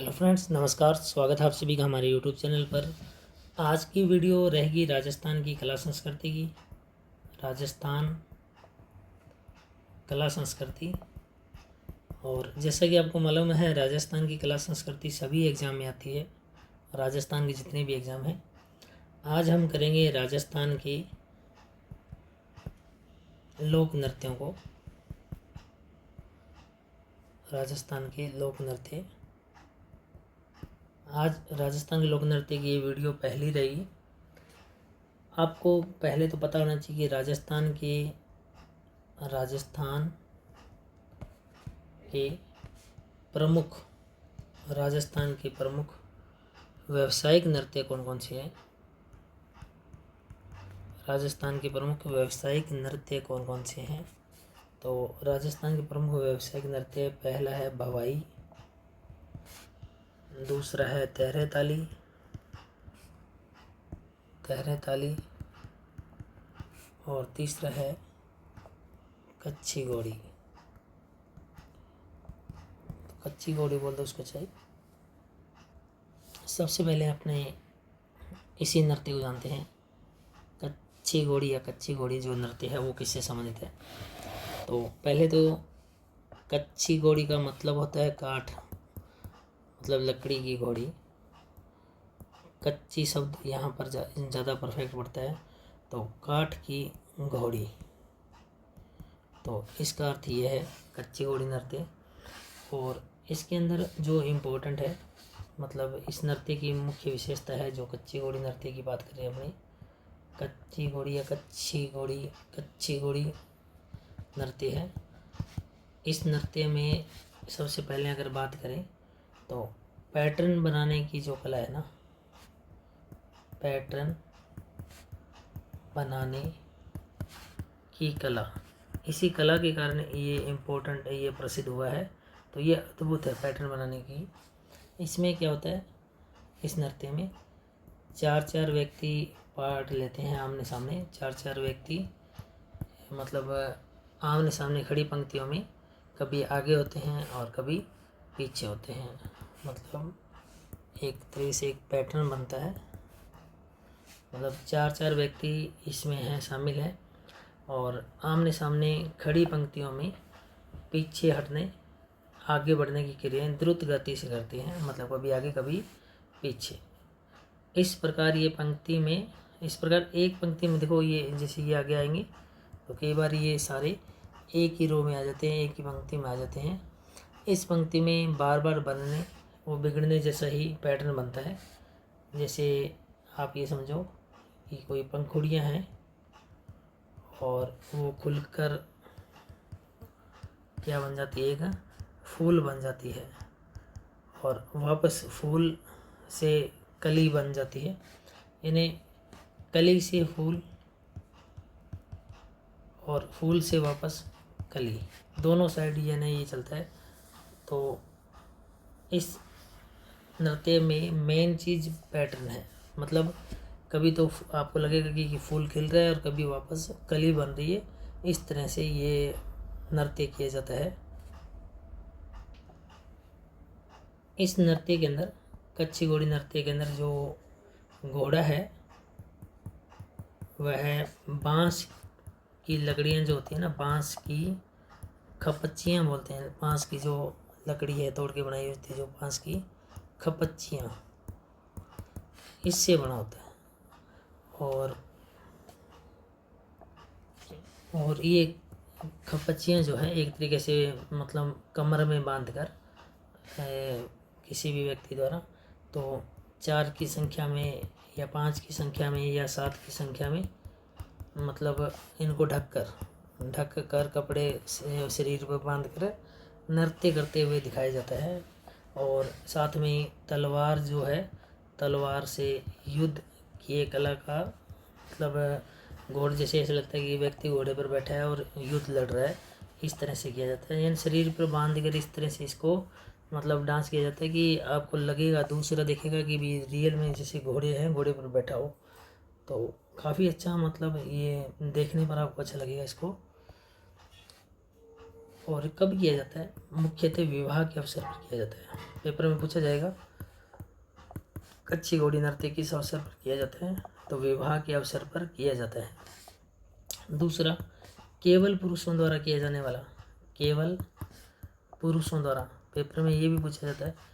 Hello friends, नमस्कार। स्वागत है आप सभी का हमारे यूट्यूब चैनल पर। आज की वीडियो रहेगी राजस्थान की कला संस्कृति की। राजस्थान कला संस्कृति। और जैसा कि आपको मालूम है, राजस्थान की कला संस्कृति सभी एग्ज़ाम में आती है। राजस्थान के जितने भी एग्ज़ाम हैं, आज हम करेंगे राजस्थान के लोक नृत्यों को। राजस्थान के लोक नृत्य। आज राजस्थान के लोक नृत्य की ये वीडियो पहली रही। आपको पहले तो पता होना चाहिए कि राजस्थान के प्रमुख व्यावसायिक नृत्य कौन कौन से हैं। राजस्थान के प्रमुख व्यावसायिक नृत्य कौन कौन से हैं। तो राजस्थान के प्रमुख व्यावसायिक नृत्य, पहला है भवाई, दूसरा है तहरे ताली और तीसरा है कच्ची घोड़ी। कच्ची घोड़ी बोल दो उसको चाहिए। सबसे पहले अपने इसी नृत्य को जानते हैं। कच्ची घोड़ी या कच्ची घोड़ी जो नृत्य है वो किससे संबंधित है। तो पहले तो कच्ची घोड़ी का मतलब होता है काठ, मतलब लकड़ी की घोड़ी। कच्ची शब्द यहाँ पर ज़्यादा परफेक्ट पड़ता है, तो काठ की घोड़ी। तो इसका अर्थ ये है कच्ची घोड़ी नृत्य। और इसके अंदर जो इम्पोर्टेंट है, मतलब इस नृत्य की मुख्य विशेषता है, जो कच्ची घोड़ी नृत्य की बात करें अपनी, कच्ची घोड़ी या कच्ची घोड़ी नृत्य है। इस नृत्य में सबसे पहले अगर बात करें तो पैटर्न बनाने की जो कला है ना, पैटर्न बनाने की कला, इसी कला के कारण ये इम्पोर्टेंट, ये प्रसिद्ध हुआ है। तो ये अद्भुत है पैटर्न बनाने की। इसमें क्या होता है, इस नृत्य में चार व्यक्ति पार्ट लेते हैं आमने सामने। चार व्यक्ति मतलब आमने सामने खड़ी पंक्तियों में, कभी आगे होते हैं और कभी पीछे होते हैं। मतलब एक तरह से एक पैटर्न बनता है। मतलब चार व्यक्ति इसमें हैं, शामिल हैं, और आमने सामने खड़ी पंक्तियों में पीछे हटने, आगे बढ़ने की क्रियाएं द्रुत गति से करते हैं। मतलब कभी आगे कभी पीछे। इस प्रकार एक पंक्ति में देखो, ये जैसे ये आगे आएंगे तो कई बार ये सारे एक ही रो में आ जाते हैं, एक ही पंक्ति में आ जाते हैं। इस पंक्ति में बार बार बनने वो बिगड़ने जैसा ही पैटर्न बनता है। जैसे आप ये समझो कि कोई पंखुड़ियाँ हैं और वो खुलकर क्या बन जाती है, एक फूल बन जाती है, और वापस फूल से कली बन जाती है। यानी कली से फूल और फूल से वापस कली, दोनों साइड यानी ये चलता है। तो इस नृत्य में मेन चीज़ पैटर्न है। मतलब कभी तो आपको लगेगा कि फूल खिल रहा है और कभी वापस कली बन रही है। इस तरह से ये नृत्य किया जाता है। इस नृत्य के अंदर, कच्ची घोड़ी नृत्य के अंदर, जो घोड़ा है वह बांस की लकड़ियाँ जो होती है ना, बांस की खपच्चियाँ बोलते हैं। बांस की जो लकड़ी है तोड़ के बनाई होती है, जो बांस की खपच्चियाँ, इससे बना होता है। और ये खपच्चियाँ जो है एक तरीके से मतलब कमर में बांधकर किसी भी व्यक्ति द्वारा, तो 4 की संख्या में या 5 की संख्या में या 7 की संख्या में, मतलब इनको ढक कर कपड़े से शरीर पर बांध कर नृत्य करते हुए दिखाया जाता है। और साथ में तलवार जो है, तलवार से युद्ध किए कला का, मतलब घोड़े जैसे ऐसा लगता है कि व्यक्ति घोड़े पर बैठा है और युद्ध लड़ रहा है, इस तरह से किया जाता है। यानी शरीर पर बांध कर इस तरह से इसको मतलब डांस किया जाता है कि आपको लगेगा, दूसरा देखेगा कि भी रियल में जैसे घोड़े हैं, घोड़े पर बैठा हो। तो काफ़ी अच्छा, मतलब ये देखने पर आपको अच्छा लगेगा इसको। और कब किया जाता है? मुख्यतः विवाह के अवसर पर किया जाता है। पेपर में पूछा जाएगा कच्ची घोड़ी नृत्य किस अवसर पर किया जाता है? तो विवाह के अवसर पर किया जाता है। दूसरा, केवल पुरुषों द्वारा किया जाने वाला, केवल पुरुषों द्वारा, पेपर में ये भी पूछा जाता है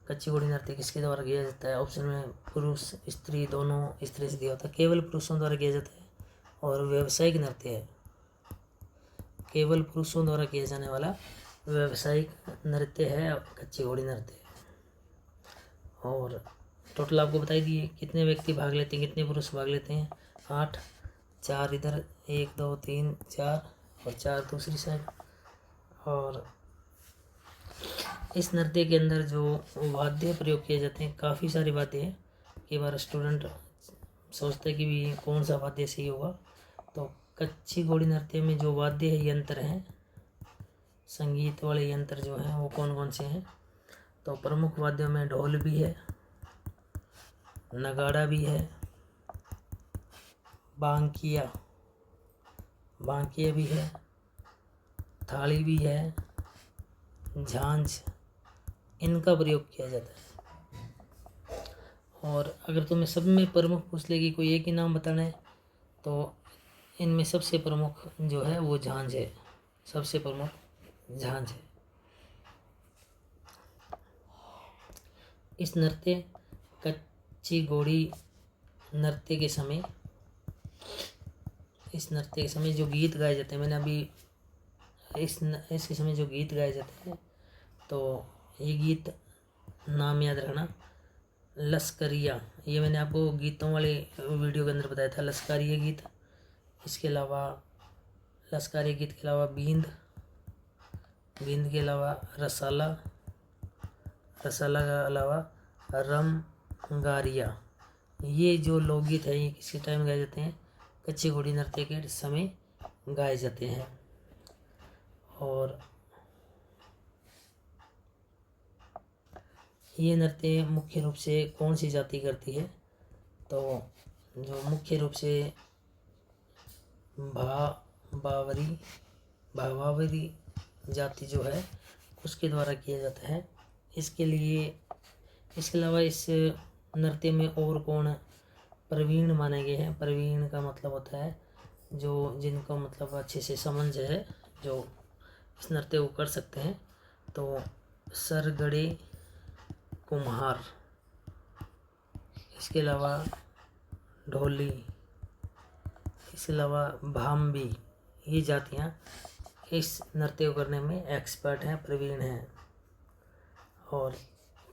कच्ची घोड़ी नृत्य किसके द्वारा किया जाता है? ऑप्शन में पुरुष स्त्री दोनों इस तरह से दिया होता है। केवल पुरुषों द्वारा किया जाता है और व्यावसायिक नृत्य है, केवल पुरुषों द्वारा किया जाने वाला व्यावसायिक नृत्य है कच्ची घोड़ी नृत्य। और टोटल आपको बताई दिए कितने व्यक्ति भाग लेते हैं, कितने पुरुष भाग लेते हैं? 8, 4 इधर, 1 2 3 4 और 4 दूसरी साइड। और इस नृत्य के अंदर जो वाद्य प्रयोग किए जाते हैं, काफ़ी सारे वाद्य हैं। कई बार स्टूडेंट सोचते हैं कि भी कौन सा वाद्य सही होगा। तो कच्ची घोड़ी नृत्य में जो वाद्य है, यंत्र हैं, संगीत वाले यंत्र जो हैं वो कौन कौन से हैं? तो प्रमुख वाद्यों में ढोल भी है, नगाड़ा भी है, बांकिया भी है, थाली भी है, झांझ, इनका प्रयोग किया जाता है। और अगर तुम्हें सब में प्रमुख पूछ लेगी कोई एक ही नाम बताना है तो इनमें सबसे प्रमुख जो है वो झांझ है, सबसे प्रमुख झांझ है। इस नृत्य कच्ची घोड़ी नृत्य के समय, इस नृत्य के समय जो गीत गाए जाते हैं, मैंने अभी इसके समय जो गीत गाए जाते हैं तो ये गीत नाम याद रखना, लश्करिया, ये मैंने आपको गीतों वाले वीडियो के अंदर बताया था, लश्करिया गीत। इसके अलावा लश्करिया गीत के अलावा बींद के अलावा रसाला के अलावा रमगारिया, ये जो लोकगीत है ये किसी टाइम गाए जाते हैं? कच्ची घोड़ी नृत्य के समय गाए जाते हैं। और ये नृत्य मुख्य रूप से कौन सी जाति करती है? तो जो मुख्य रूप से भावावरी जाति जो है उसके द्वारा किया जाता है। इसके अलावा इस नृत्य में और कौन प्रवीण माने गए हैं? प्रवीण का मतलब होता है जो जिनको मतलब अच्छे से समझ है, जो इस नृत्य को कर सकते हैं। तो सरगड़े कुम्हार, इसके अलावा ढोली, इसके अलावा भाम्बी, ये जातियाँ इस नृत्य को करने में एक्सपर्ट हैं, प्रवीण हैं। और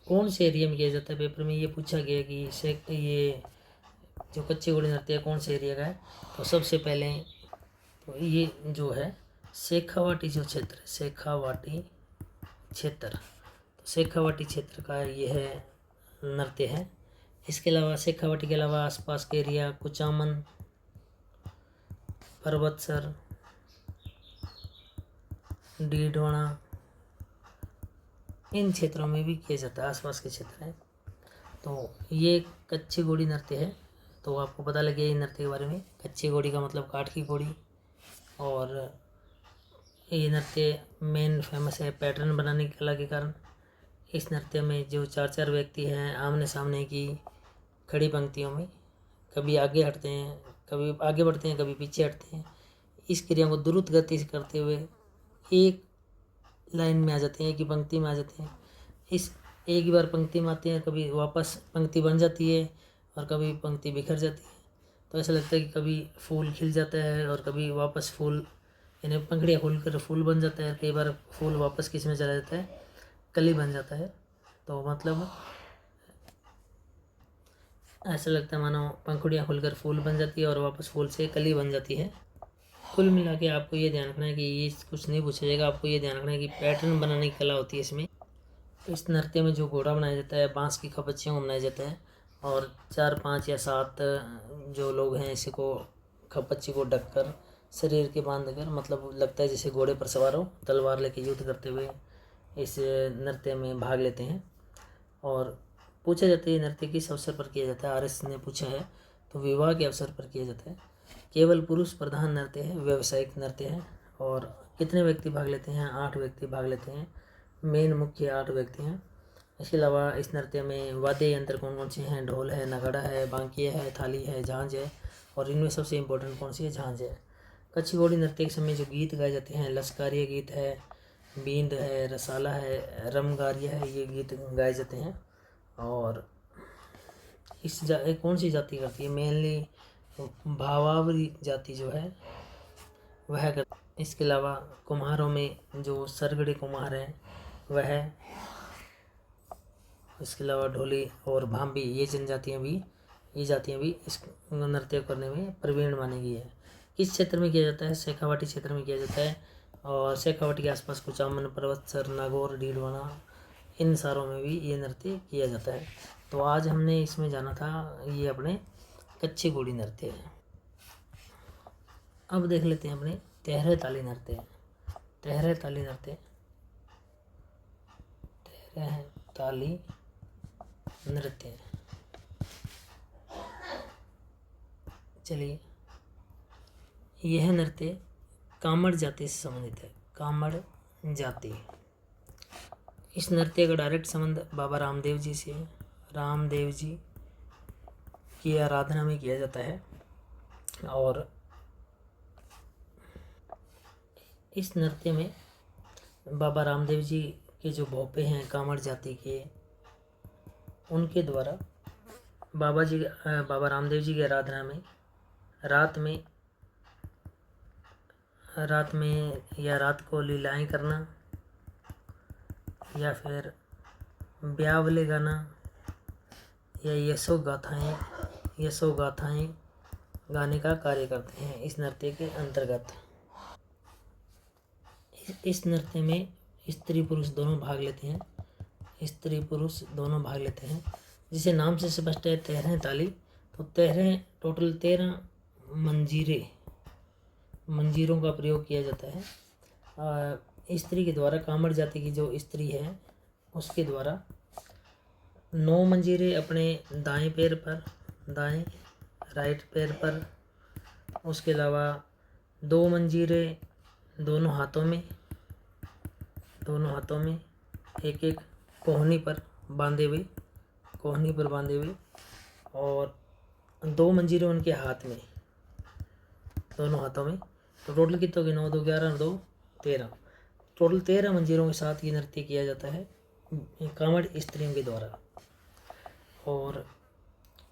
कौन से एरिया में किया जाता है? पेपर में ये पूछा गया कि ये जो कच्ची घोड़ी नृत्य है कौन से एरिया का है? तो सबसे पहले तो ये जो है शेखावाटी जो क्षेत्र, शेखावाटी क्षेत्र, तो शेखावाटी क्षेत्र का ये है नृत्य है। इसके अलावा शेखावाटी के अलावा आसपास के एरिया कुचामन, पर्वतसर, डीडवाना, इन क्षेत्रों में भी किया जाता है, आसपास के क्षेत्र हैं। तो ये कच्ची घोड़ी नृत्य है। तो आपको पता लगे ये नृत्य के बारे में। कच्ची घोड़ी का मतलब काठ की घोड़ी। और ये नृत्य मेन फेमस है पैटर्न बनाने की कला के कारण। इस नृत्य में जो 4 व्यक्ति हैं आमने सामने की खड़ी पंक्तियों में, कभी आगे हटते हैं, कभी आगे बढ़ते हैं, कभी पीछे हटते हैं। इस क्रिया को द्रुत गति से करते हुए एक लाइन में आ जाते हैं, एक ही पंक्ति में आ जाते हैं। इस एक ही बार पंक्ति में आते हैं, कभी वापस पंक्ति बन जाती है और कभी पंक्ति बिखर जाती है। तो ऐसा लगता है कि कभी फूल खिल जाता है और कभी वापस फूल, यानी पंखड़ियाँ खुल कर फूल बन जाता है। कई बार फूल वापस किस में चला जाता है? कली बन जाता है। तो मतलब ऐसा लगता है मानो पंखुड़ियाँ खुलकर फूल बन जाती है और वापस फूल से कली बन जाती है। कुल मिला के आपको ये ध्यान रखना है कि ये कुछ नहीं पूछा जाएगा। आपको ये ध्यान रखना है कि पैटर्न बनाने की कला होती है इसमें। इस नृत्य में जो घोड़ा बनाया जाता है बांस की खपच्चियों को बनाया जाता है और 4, 5 या 7 जो लोग हैं इसी को खपच्ची को ढककर शरीर के बांध कर, मतलब लगता है जैसे घोड़े पर सवार हो, तलवार लेके युद्ध करते हुए इस नृत्य में भाग लेते हैं। और पूछा जाता है नृत्य किस अवसर पर किया जाता है? RS ने पूछा है तो विवाह के अवसर पर किया जाता है। केवल पुरुष प्रधान नृत्य है, व्यावसायिक नृत्य है। और कितने व्यक्ति भाग लेते हैं? 8 व्यक्ति भाग लेते हैं। मेन मुख्य 8 व्यक्ति हैं। इसके अलावा इस नृत्य में वाद्य यंत्र कौन कौन से हैं? ढोल है, नगाड़ा है, बांकिया है, थाली है, झांझ है, और इनमें सबसे इम्पोर्टेंट कौन सी है? झांझ है। कच्छी घोड़ी नृत्य के समय जो गीत गाए जाते हैं, लश्करीय गीत है, बींद है, रसाला है, रमगारिया है, ये गीत गाए जाते हैं। और कौन सी जाति करती है? मेनली भावावरी जाति जो है वह कर। इसके अलावा कुम्हारों में जो सरगड़े कुम्हार हैं वह, इसके अलावा ढोली और भांबी, ये जातियाँ भी इस नृत्य करने में प्रवीण मानी गई है। किस क्षेत्र में किया जाता है? शेखावाटी क्षेत्र में किया जाता है। और शेखावाटी के आसपास कुचामन पर्वत, सर, नागौर, डीडवाना, इन सारों में भी ये नृत्य किया जाता है। तो आज हमने इसमें जाना था ये अपने कच्छी घोड़ी नृत्य है। अब देख लेते हैं अपने तेहरे ताली नृत्य। तेहरे ताली नृत्य, तेहरे ताली नृत्य। चलिए, यह नृत्य कामड़ जाति से संबंधित है। कामड़ जाति। इस नृत्य का डायरेक्ट संबंध बाबा रामदेव जी से है। रामदेव जी की आराधना में किया जाता है। और इस नृत्य में बाबा रामदेव जी के जो भोपे हैं कामड़ जाति के, उनके द्वारा बाबा रामदेव जी की आराधना में रात में या रात को लीलाएं करना या फिर ब्यावले गाना या यशो गाथाएं गाने का कार्य करते हैं इस नृत्य के अंतर्गत। इस नृत्य में स्त्री पुरुष दोनों भाग लेते हैं। स्त्री पुरुष दोनों भाग लेते हैं। जिसे नाम से स्पष्ट है तेहरें ताली, तो तेहरें टोटल 13 मंजीरों का प्रयोग किया जाता है। स्त्री के द्वारा, कामड़ जाति की जो स्त्री है उसके द्वारा 9 मंजीरे अपने दाएं पैर पर, राइट पैर पर, उसके अलावा 2 मंजीरे दोनों हाथों में एक एक कोहनी पर बांधे हुए, और 2 मंजीरे उनके हाथ में, दोनों हाथों में। तो टोटल कितने हो गए? 9 2 11 2 13। टोटल 13 मंजीरों के साथ ये नृत्य किया जाता है कामड़ स्त्रियों के द्वारा। और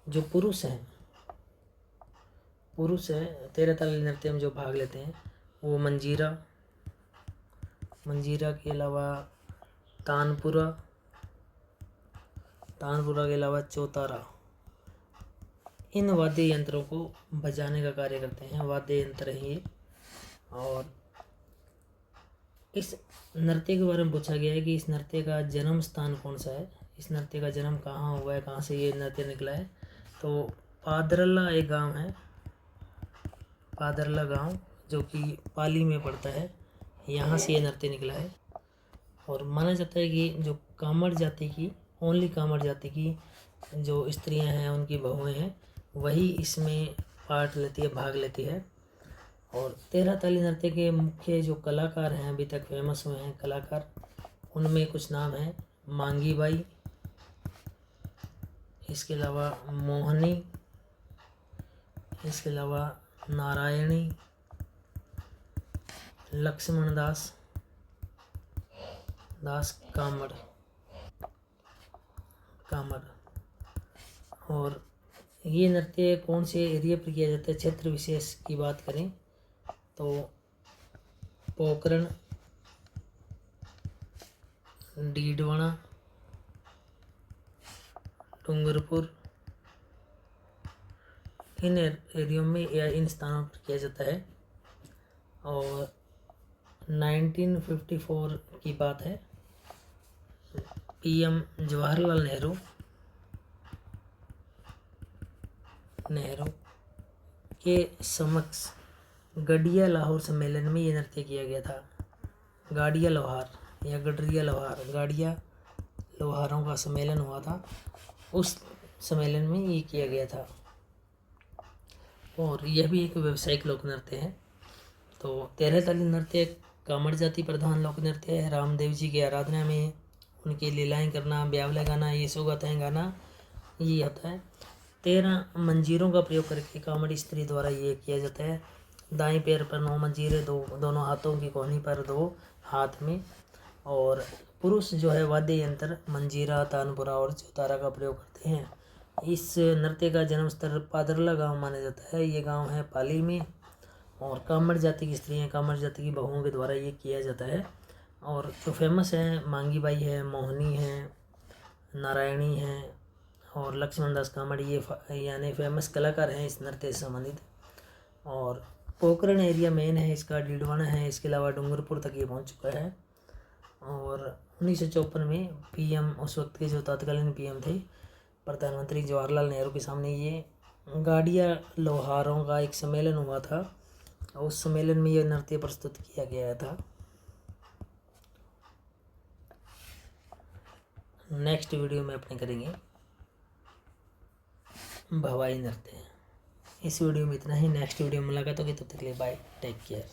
जो पुरुष हैं 13 ताली नृत्य में जो भाग लेते हैं वो मंजीरा के अलावा तानपुरा के अलावा चौतारा, इन वाद्य यंत्रों को बजाने का कार्य करते हैं। वाद्य यंत्र हैं ये। और इस नृत्य के बारे में पूछा गया है कि इस नृत्य का जन्म स्थान कौन सा है? इस नृत्य का जन्म कहाँ हुआ है, कहाँ से ये नृत्य निकला है? तो पादरला एक गांव है, पादरला गांव जो कि पाली में पड़ता है, यहाँ से ये नृत्य निकला है। और माना जाता है कि जो कामड़ जाति की, ओनली कामड़ जाति की जो स्त्रियां हैं, उनकी बहुएं हैं, वही इसमें भाग लेती है। और 13 ताली नृत्य के मुख्य जो कलाकार हैं, अभी तक फेमस हुए हैं कलाकार, उनमें कुछ नाम हैं। मांगी बाई, इसके अलावा मोहनी, इसके अलावा नारायणी, लक्ष्मण दास कामड़। और ये नृत्य कौन से एरिया पर किया जाता है? क्षेत्र विशेष की बात करें तो पोखरण, डीडवाना, डूंगरपुर, इन एरियो में या इन स्थानों पर किया जाता है। और 1954 की बात है, PM जवाहरलाल नेहरू के समक्ष गडिया लाहौर सम्मेलन में ये नृत्य किया गया था। गाड़िया लोहार या गडरिया लोहार, गाड़िया लोहारों का सम्मेलन हुआ था, उस सम्मेलन में ये किया गया था। और यह भी एक व्यावसायिक लोक नृत्य है। तो 13 ताली नृत्य कामड़ जाति प्रधान लोक नृत्य है। रामदेव जी की आराधना में उनकी लीलाएं करना, ब्यावले गाना, ये सौगातें गाना ये होता है। 13 मंजीरों का प्रयोग करके कामड़ी स्त्री द्वारा ये किया जाता है। दाएं पैर पर 9 मंजीरे, दोनों हाथों की कोहनी पर 2 हाथ में। और पुरुष जो है वाद्य यंत्र मंजीरा, तानपुरा और चौतारा का प्रयोग करते हैं। इस नृत्य का जन्म स्थल पादरला गांव माना जाता है। ये गांव है पाली में। और कामड़ जाति की स्त्रियां, कामड़ जाति की बहुओं के द्वारा ये किया जाता है। और जो फेमस है मांगी बाई है, मोहनी है, नारायणी है और लक्ष्मण दास कामड़, ये यानी फेमस कलाकार हैं इस नृत्य से संबंधित। और पोखरण एरिया मेन है इसका, डीडवाना है, इसके अलावा डूंगरपुर तक ये पहुंच चुका है। और 1954 में पीएम, उस वक्त के जो तत्कालीन पीएम थे प्रधानमंत्री जवाहरलाल नेहरू के सामने ये गाड़िया लोहारों का एक सम्मेलन हुआ था। उस सम्मेलन में ये नृत्य प्रस्तुत किया गया था। नेक्स्ट वीडियो में अपने करेंगे भवाई नृत्य। इस वीडियो में इतना ही। नेक्स्ट वीडियो में मुलाकात होगी, तब तक के लिए बाय, टेक केयर।